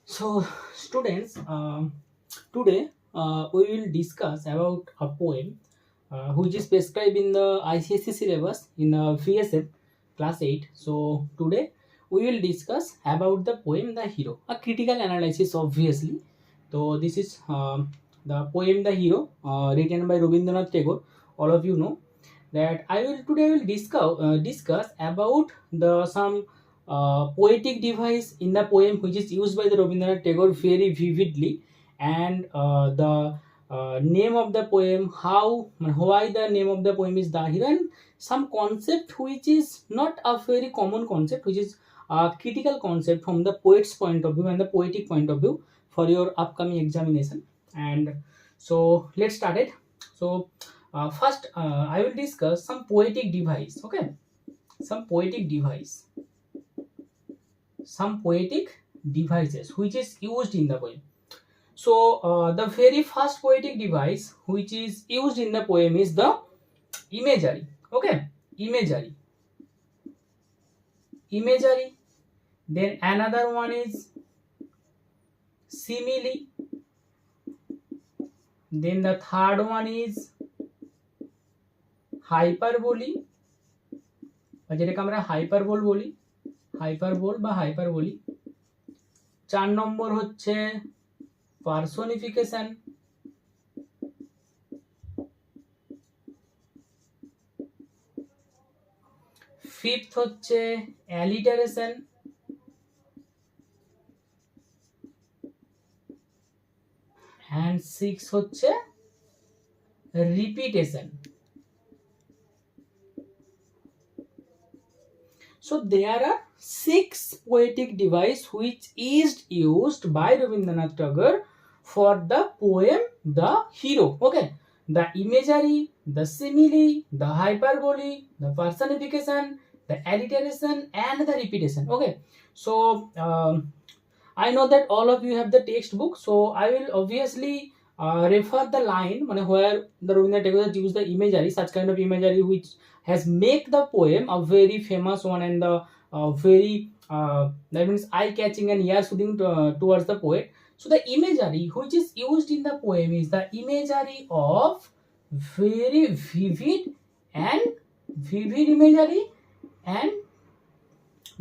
So, students, today we will discuss about a poem which is prescribed in the ICSE syllabus in the VSN class 8. So, today we will discuss about the poem The Hero, a critical analysis, obviously. So, this is the poem The Hero, written by Rabindranath Tagore. All of you know that I will today will discuss about the some poetic device in the poem which is used by the Rabindranath Tagore very vividly, and the name of the poem, how why the name of the poem is the Hero, and some concept which is not a very common concept, which is a critical concept from the poet's point of view and the poetic point of view for your upcoming examination. And so let's start it. So first, I will discuss some poetic device. Okay, some poetic device, some poetic devices which is used in the poem. So the very first poetic device which is used in the poem is the imagery. Okay, imagery, imagery. Then another one is simile. Then the third one is hyperbole, যেটাকে আমরা hyperbole বলি, hyperbole বা হাইপারবোলি। 4 নম্বর হচ্ছে personification. Fifth হচ্ছে alliteration. and 6 হচ্ছে repetition. So there are 6 poetic device which is used by Rabindranath Tagore for the poem The Hero. Okay, the imagery, the simile, the hyperbole, the personification, the alliteration, and the repetition. Okay, so I know that all of you have the textbook, so I will obviously refer the line where the Rabindranath Tagore used the imagery, such kind of imagery which has make the poem a very famous one, and the very that means eye-catching and ear-soothing towards the poet. So the imagery which is used in the poem is the imagery of very vivid imagery, and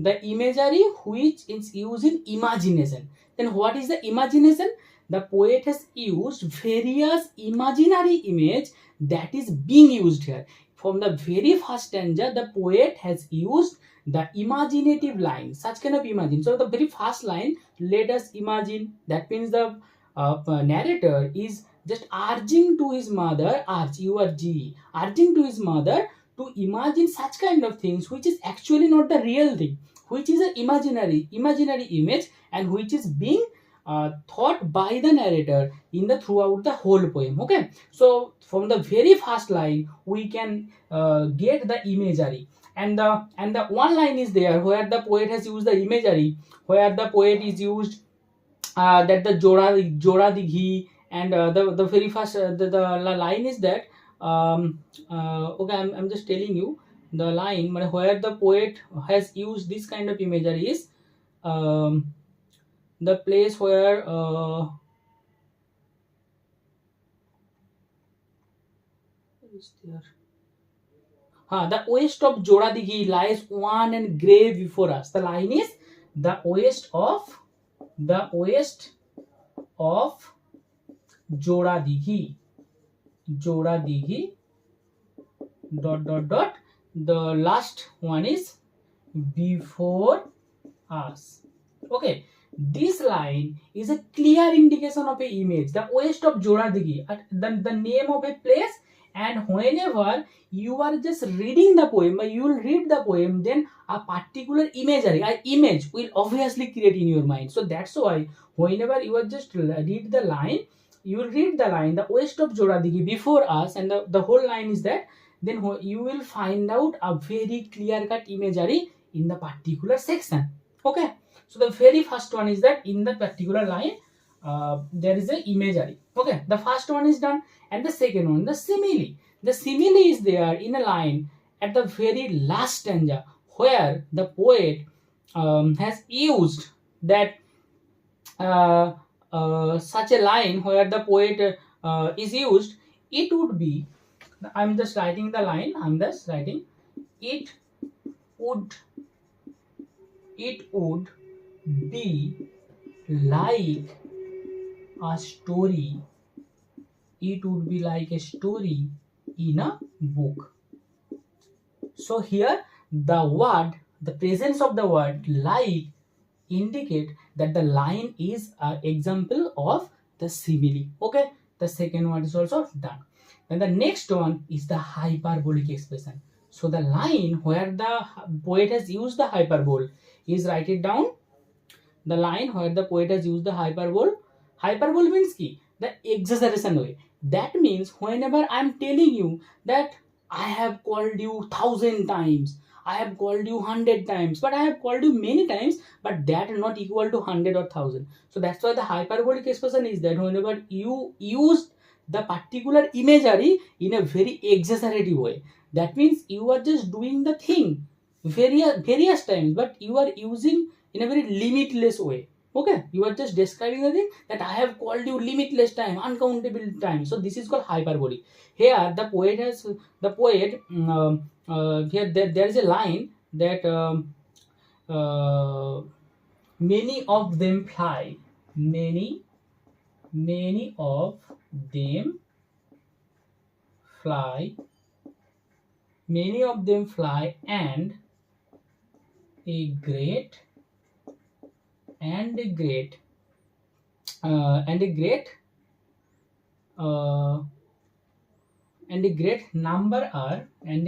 the imagery which is used in imagination. Then what is the imagination? The poet has used various imaginary image that is being used here. From the very first stanza, the poet has used the imaginative line, such kind of imagine. So the very first line, let us imagine, that means the narrator is just urging to his mother, urging to his mother to imagine such kind of things which is actually not the real thing, which is an imaginary image, and which is being thought by the narrator in the throughout the whole poem. Okay, so from the very first line we can get the imagery, and the one line is there where the poet has used the imagery, where the poet is used that the jora dighi, and the very first the line is that okay, I'm just telling you the line where the poet has used this kind of imagery is the place where is there? The waste of Joradighi lies wan and grey before us. The line is the waste of Joradighi dot. The last one is before us. Okay, this line is a clear indication of a image, the waste of Joradighi, the name of a place. And whenever you are just reading the poem, you will read the poem, then a particular imagery, an image will obviously create in your mind. So that's why whenever you are just read the line, you will read the line, the waste of Joradighi before us, and the whole line is that, then you will find out a very clear cut imagery in the particular section. Okay, so the very first one is that in the particular line there is a imagery. Okay, the first one is done, and the second one, the simile. The simile is there in a line at the very last stanza, where the poet has used that uh, such a line where the poet is used, it would be, I'm just writing the line, I'm just writing, it would it would be like a story, it would be like a story in a book. So here the presence of the word like indicate that the line is an example of the simile. Okay, the second one is also done. And the next one is the hyperbolic expression. So the line where the poet has used the hyperbole is, write it down, the line where the poet has used the hyperbole. Hyperbole means ki the exaggeration way. That means whenever I'm telling you that I have called you 1,000 times, I have called you 100 times, but I have called you many times, but that is not equal to 100 or 1,000. So that's why the hyperbolic expression is that whenever you use the particular imagery in a very exaggerated way, that means you are just doing the thing various times, but you are using in a very limitless way. Okay, you are just describing the thing that I have called you limitless time, uncountable time. So this is called hyperbole. Here the poet here there is a line that uh, many of them fly, many of them fly, many of them fly, a great and a great and a great uh, and a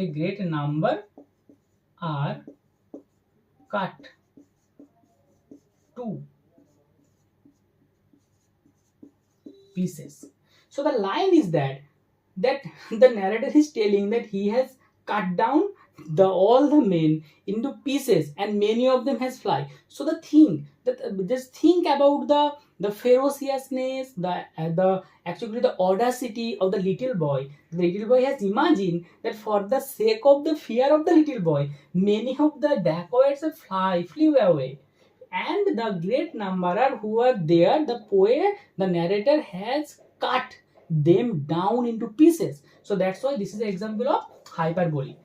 great number are cut to pieces. So the line is that the narrator is telling that he has cut down the all the men into pieces and many of them has fly. So the thing that just think about the ferociousness, the actually the audacity of the little boy. The little boy has imagined that for the sake of the fear of the little boy, many of the dacoits flew away, and the great number who are there, the poet, the narrator has cut them down into pieces. So that's why this is an example of hyperbole.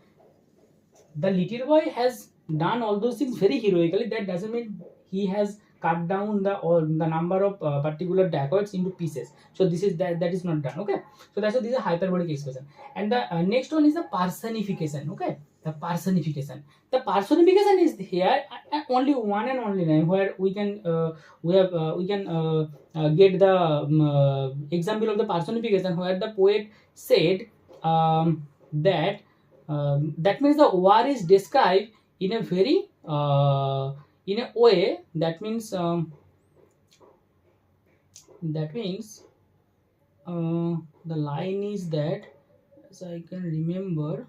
The little boy has done all those things very heroically. That doesn't mean he has cut down the number of particular dacoits into pieces. So this is that is not done. Okay, so that's why this is a hyperbolic expression. And the next one is the personification. Okay, the personification is here only one and only name where we can get the example of the personification where the poet said that that means the war is described in a very in a way that means the line is that, as I can remember,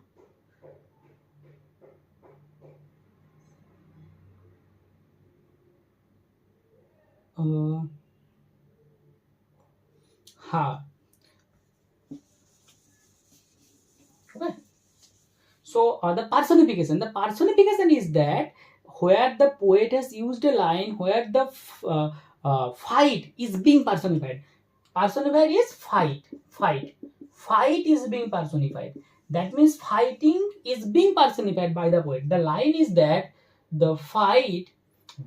ha okay. So the personification is that where the poet has used a line where the fight is being personified. Personified is fight is being personified. That means fighting is being personified by the poet. The line is that the fight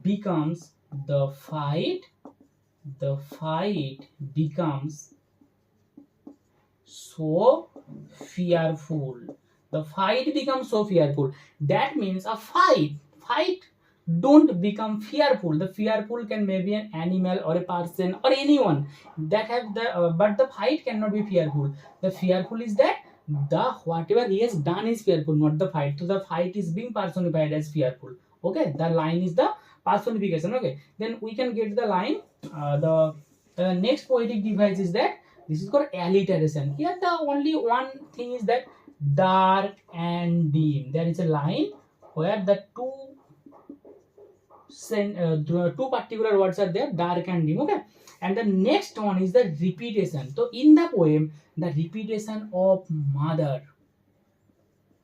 becomes the fight becomes so fearful. The fight becomes so fearful. That means a fight don't become fearful. The fearful can maybe an animal or a person or anyone that have the but the fight cannot be fearful. The fearful is that the whatever he has done is fearful, not the fight. So the fight is being personified as fearful. Okay, the line is the personification. Okay, then we can get the line. The next poetic device is that this is called alliteration. Here the only one thing is that dark and dim. There is a line where the two particular words are there, dark and dim. Okay, and the next one is the repetition. So in the poem, the repetition of mother,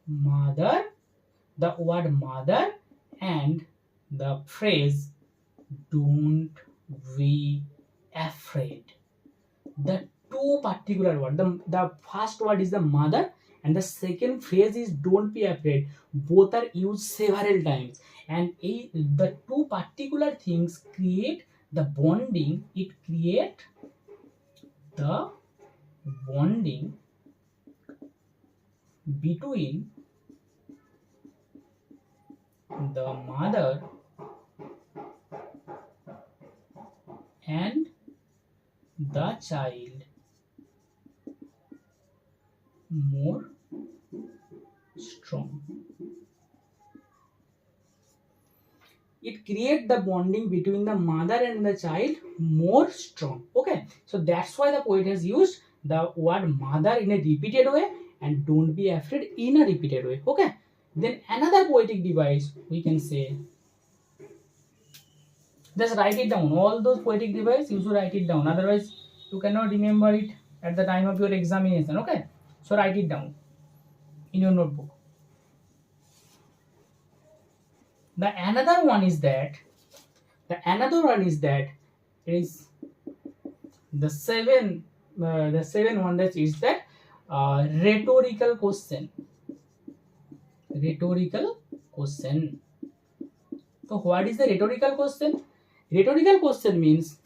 the word mother, and the phrase don't be afraid. The two particular word, the first word is the mother and the second phrase is don't be afraid. Both are used several times, and the two particular things create the bonding. It create the bonding between the mother and the child more strong. It creates the bonding between the mother and the child more strong. Okay, so that's why the poet has used the word mother in a repeated way and don't be afraid in a repeated way. Okay, then another poetic device we can say, just write it down. All those poetic devices you should write it down, otherwise you cannot remember it at the time of your examination. Okay, so write it down in your notebook. The another one is that it is the seven one, that is that rhetorical question. So what is the rhetorical question? Rhetorical question means,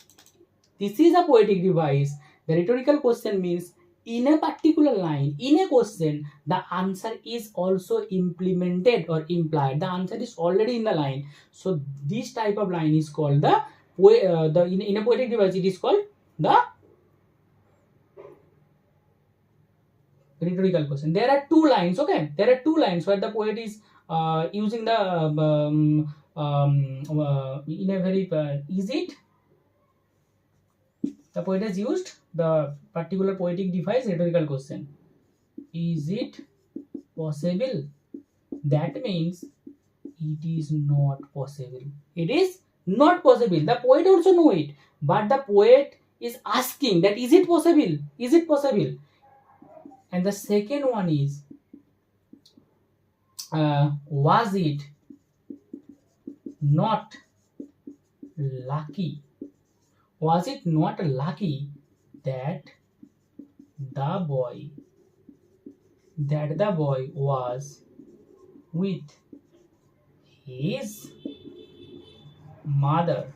this is a poetic device. The rhetorical question means, in a particular line, in a question, the answer is also implemented or implied. The answer is already in the line. So this type of line is called in a poetic device, it is called the rhetorical question. There are two lines. Okay, there are two lines where the poet is using the in a very is it the poet has used the particular poetic device rhetorical question. Is it possible? That means it is not possible. It is not possible. The poet also know it, but the poet is asking that is it possible? Is it possible? And the second one is, was it not lucky? Was it not lucky that the boy was with his mother?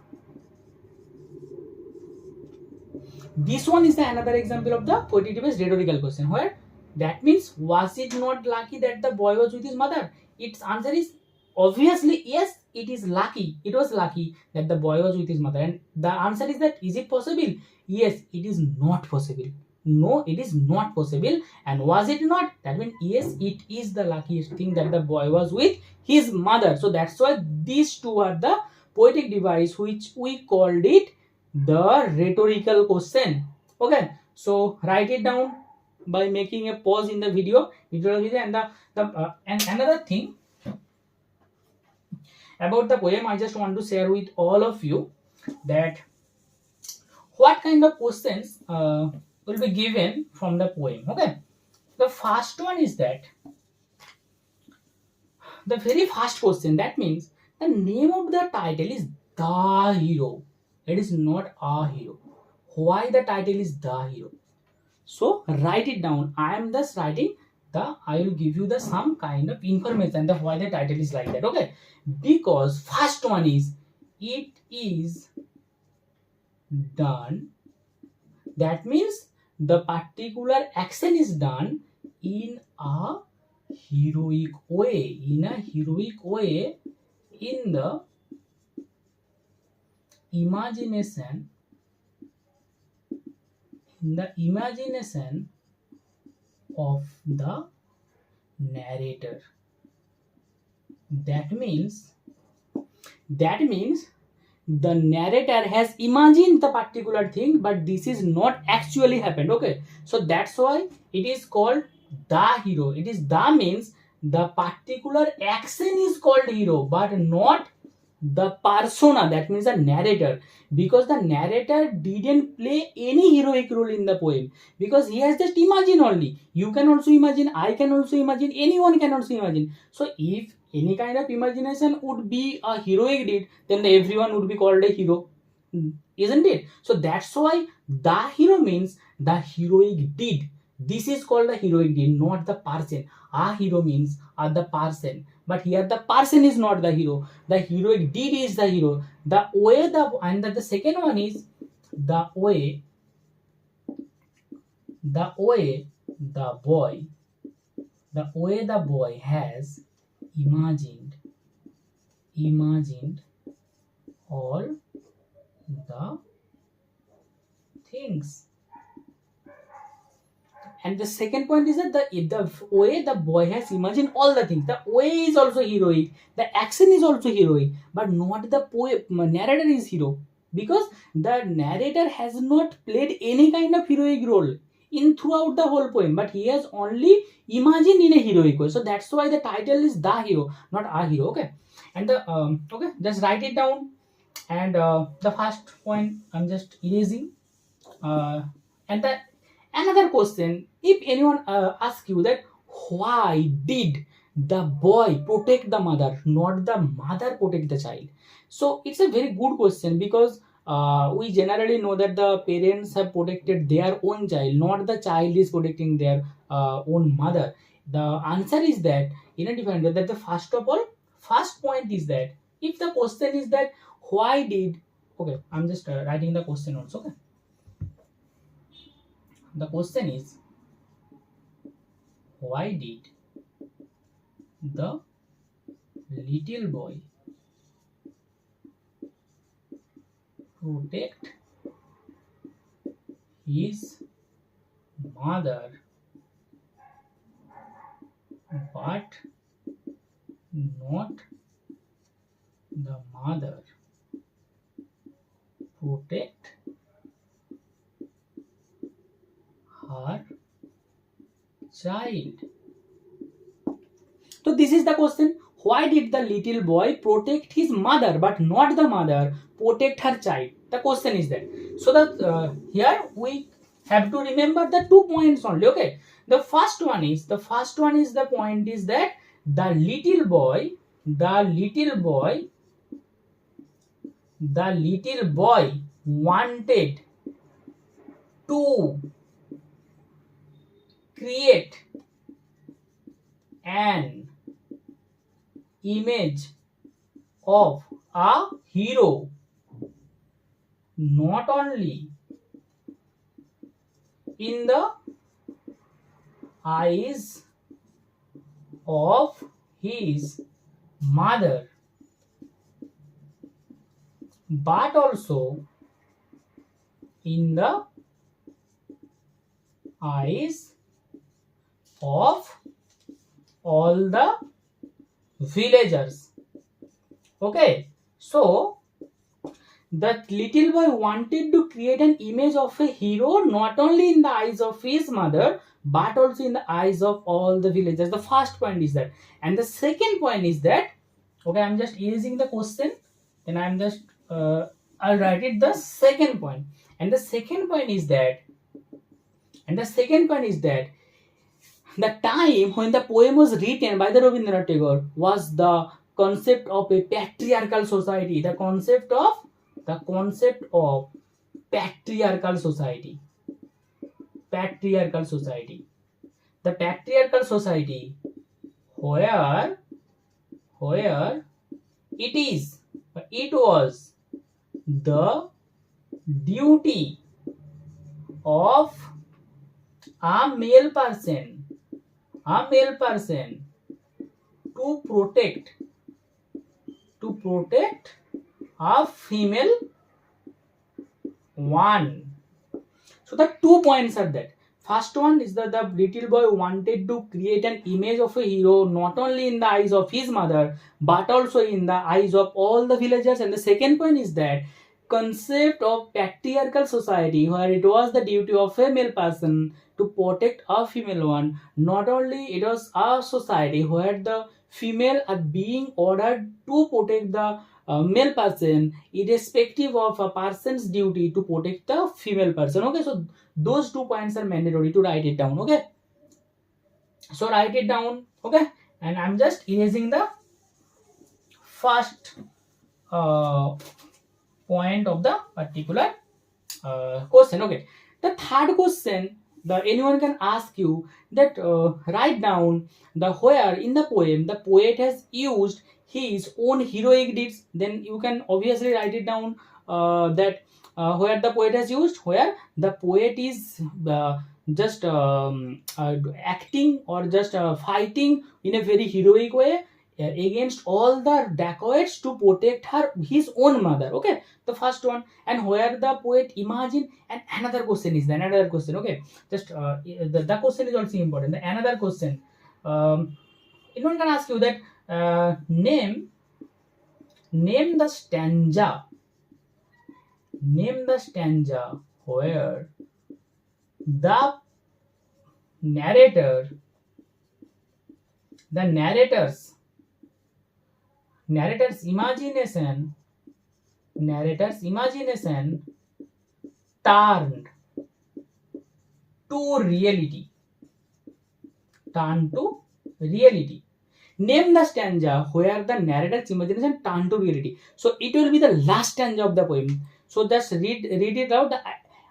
This one is the another example of the poetic device rhetorical question, where that means, was it not lucky that the boy was with his mother? Its answer is obviously yes, it is lucky. It was lucky that the boy was with his mother. And the answer is that, is it possible? Yes, it is not possible. No, it is not possible. And was it not? That means yes, it is the luckiest thing that the boy was with his mother. So that's why these two are the poetic device which we called it the rhetorical question. Okay, so write it down by making a pause in the video. And another thing about the poem, I just want to share with all of you that what kind of questions will be given from the poem. Okay, the first one is that the very first question, that means the name of the title is The Hero. It is not A Hero. Why the title is The Hero? So write it down. I am just writing I will give you the some kind of information that why the title is like that. Okay, because first one is, it is done. That means the particular action is done in a heroic way. In a heroic way, in the imagination. In the imagination of the narrator. That means the narrator has imagined the particular thing, but this is not actually happened. Okay, so that's why it is called the hero. It is the means the particular action is called hero, but not the persona, that means the narrator, because the narrator didn't play any heroic role in the poem, because he has just imagined only. You can also imagine, I can also imagine, anyone can also imagine. So if any kind of imagination would be a heroic deed, then everyone would be called a hero. isn't it? So that's why the hero means the heroic deed. This is called the heroic deed, not the person. A hero means the person, but here the person is not the hero. The heroic deed is the hero. The way the second one is the way the way the boy has imagined all the things. And the second point is that the way the boy has imagined all the things, the way is also heroic, the action is also heroic, but not the narrator is hero, because the narrator has not played any kind of heroic role in throughout the whole poem, but he has only imagined in a heroic way. So that's why the title is the hero, not a hero. Okay, and the okay, just write it down. And the first point I'm just erasing. And the another question, if anyone asks you that why did the boy protect the mother, not the mother protect the child? So it's a very good question, because we generally know that the parents have protected their own child, not the child is protecting their own mother. The answer is that in a different way, that the first of all, first point is that if the question is that why did, okay, I'm just writing the question also. Okay, the question is why did the little boy protect his mother but not the mother protect her child? So this is the question. Why did the little boy protect his mother but not the mother protect her child? The question is that. So that here we have to remember the 2 points only. Okay, the first one is the point is that the little boy wanted to create an image of a hero not only in the eyes of his mother but also in the eyes of all the villagers. Okay, so the little boy wanted to create an image of a hero not only in the eyes of his mother but also in the eyes of all the villagers. The first point is that. And the second point is that, okay, I'm just erasing the question, then I'm just I'll write it the second point. And the second point is that the time when the poem was written by the Rabindranath Tagore was the concept of a patriarchal society. The concept of patriarchal society. The patriarchal society where it was the duty of a male person to protect a female one. So the 2 points are that. First one is that the little boy wanted to create an image of a hero not only in the eyes of his mother but also in the eyes of all the villagers. And the second point is that concept of patriarchal society where it was the duty of a male person to protect a female one. Not only it was a society where the female are being ordered to protect the male person irrespective of a person's duty to protect the female person. Okay, so those 2 points are mandatory to write it down. Okay, so write it down. Okay, and I'm just erasing the first point of the particular question. Okay, the third question, anyone can ask you that write down the where in the poem the poet has used his own heroic deeds. Then you can obviously write it down, that where the poet has used, where the poet is just acting or just fighting in a very heroic way against all the dacoits to protect his own mother. Okay, the first one. And where the poet imagine, and another question is another question. Okay, just the question is also important. The another question, anyone can ask you that name the stanza, where the narrator's imagination turned to reality. Name the stanza where the narrator's imagination turned to reality. So it will be the last stanza of the poem. So just read it out.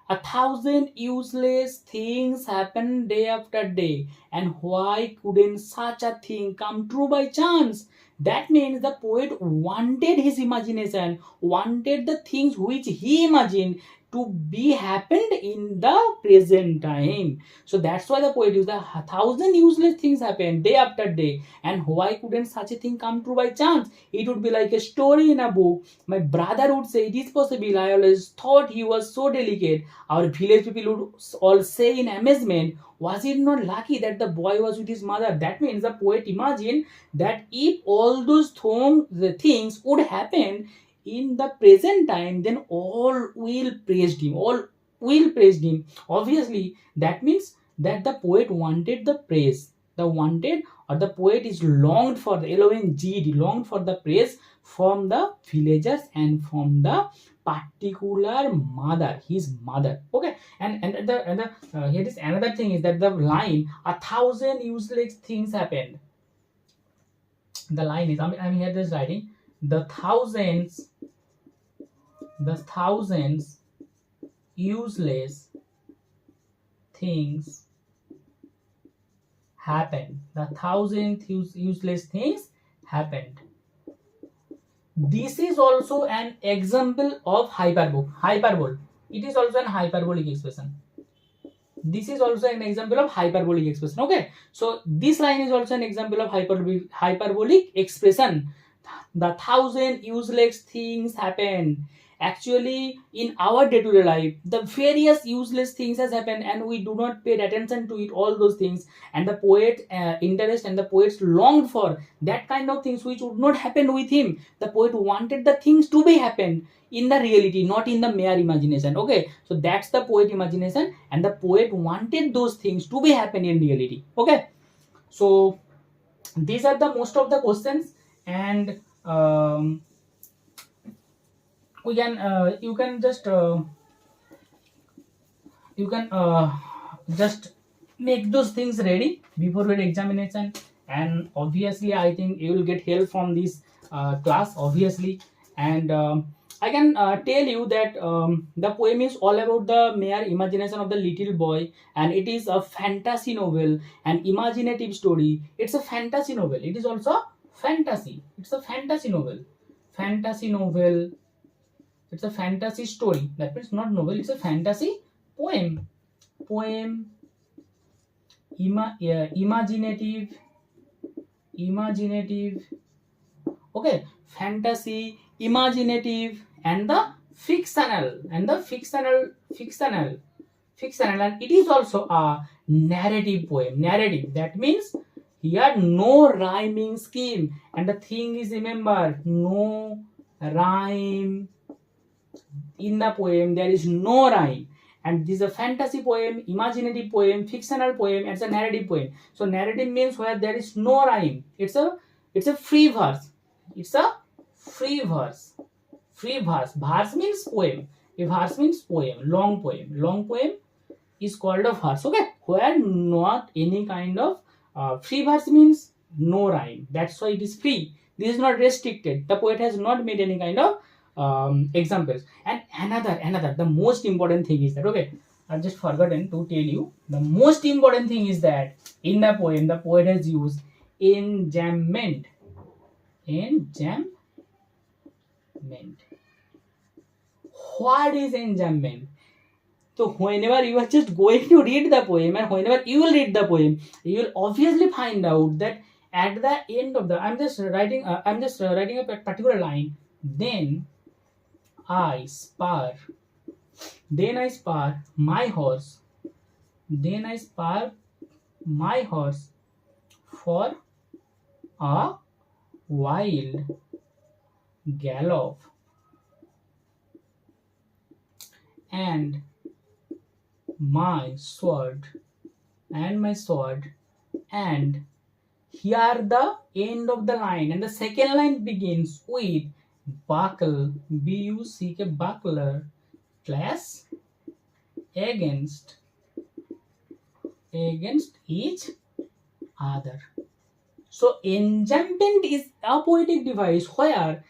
1,000 useless things happen day after day, and why couldn't such a thing come true by chance? That means the poet wanted his imagination, wanted the things which he imagined to be happened in the present time. So that's why the poet used the 1,000 useless things happen day after day, and why couldn't such a thing come true by chance? It would be like a story in a book. My brother would say it is possible. I always thought he was so delicate. Our village people would all say in amazement, was it not lucky that the boy was with his mother? That means the poet imagined that if all those the things would happen in the present time, then all will praise him. Obviously, that means that the poet wanted the praise. The poet is longed for the LONGD, longed for the praise from the villagers and from the particular mother, his mother. Okay, and the here is another thing is that the line 1,000 useless things happened. The line is, I'm here just writing the thousands useless things happened. The 1,000 useless things happened. This is also an example of hyperbole. It is also an hyperbolic expression. This is also an example of hyperbolic expression. Okay, so this line is also an example of hyperbolic expression. The 1,000 useless things happened. Actually, in our day-to-day life, the various useless things has happened, and we do not pay attention to it. All those things, and the poet interest and the poets longed for that kind of things which would not happen with him. The poet wanted the things to be happened in the reality, not in the mere imagination. Okay, so that's the poet imagination, and the poet wanted those things to be happen in reality. Okay, so these are the most of the questions, and we can you can just make those things ready before your examination. And obviously I think you will get help from this class, obviously. And I can tell you that the poem is all about the mere imagination of the little boy, and it is a fantasy novel, an imaginative story. It's a fantasy novel. It is also fantasy. It's a fantasy novel. It's a fantasy story. That means not novel. It's a fantasy poem. Imaginative. Okay, fantasy, imaginative, and the fictional. And it is also a narrative poem. Narrative. That means here no rhyming scheme. And the thing is, remember, no rhyme. In the poem there is no rhyme, and this is a fantasy poem, imaginative poem, fictional poem, and it's a narrative poem. So narrative means where there is no rhyme. It's a free verse. Verse means poem. A verse means poem. Long poem is called a verse. Okay, where not any kind of free verse means no rhyme. That's why it is free. This is not restricted. The poet has not made any kind of examples. And another the most important thing is that, okay, I've just forgotten to tell you, the most important thing is that in the poem the poet has used enjambment. What is enjambment? So whenever you are just going to read the poem, and whenever you will read the poem, you will obviously find out that at the end of the, I'm just writing a particular line. Then I spur my horse. Then I spur my horse for a wild gallop, and my sword, and here the end of the line, and the second line begins with buckle, B-U-C-K, buckler, clash against each other. So enjambment is a poetic device where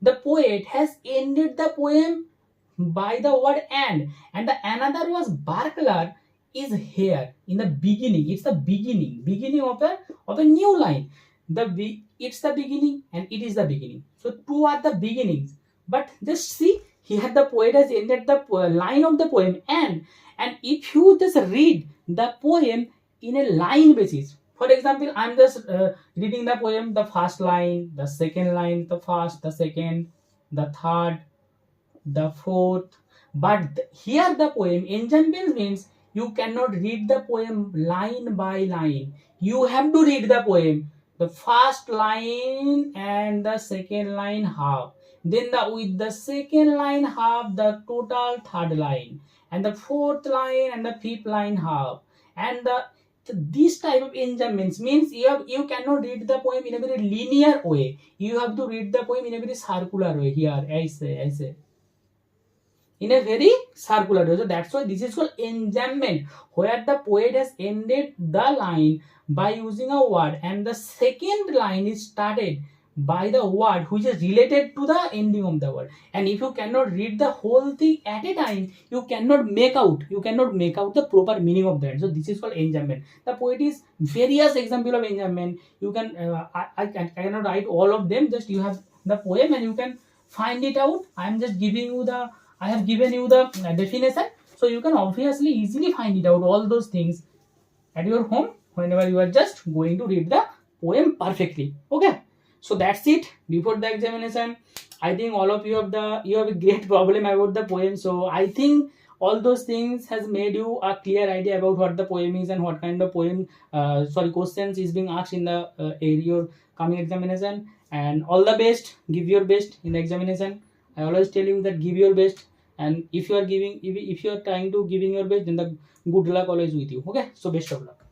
the poet has ended the poem by the word and the another was buckler is here in the beginning. It's the beginning of a new line. It's the beginning and it is the beginning. So two are the beginnings. But just see, here the poet has ended the line of the poem and if you just read the poem in a line basis, for example, I'm just reading the poem, the first line, the second line, the first, the second, the third, the fourth. But here the poem enjambment means you cannot read the poem line by line. You have to read the poem the first line and the second line half, then with the second line half the total third line, and the fourth line and the fifth line half, and this type of enjambments means you cannot read the poem in a very linear way. You have to read the poem in a very circular way. Here I say in a very circular way. So that's why this is called enjambment, where the poet has ended the line by using a word and the second line is started by the word which is related to the ending of the word. And if you cannot read the whole thing at a time, you cannot make out the proper meaning of that. So this is called enjambment. The poet is various example of enjambment. You can I cannot write all of them. Just you have the poem and you can find it out. I have given you the definition, so you can obviously easily find it out, all those things at your home whenever you are just going to read the poem perfectly. Okay, so that's it before the examination. I think all of you have a great problem about the poem, so I think all those things has made you a clear idea about what the poem is and what kind of poem questions is being asked in the your coming examination. And all the best, give your best in the examination. I always tell you that give your best, and if you are trying to giving your best, then the good luck always with you. Okay, so best of luck.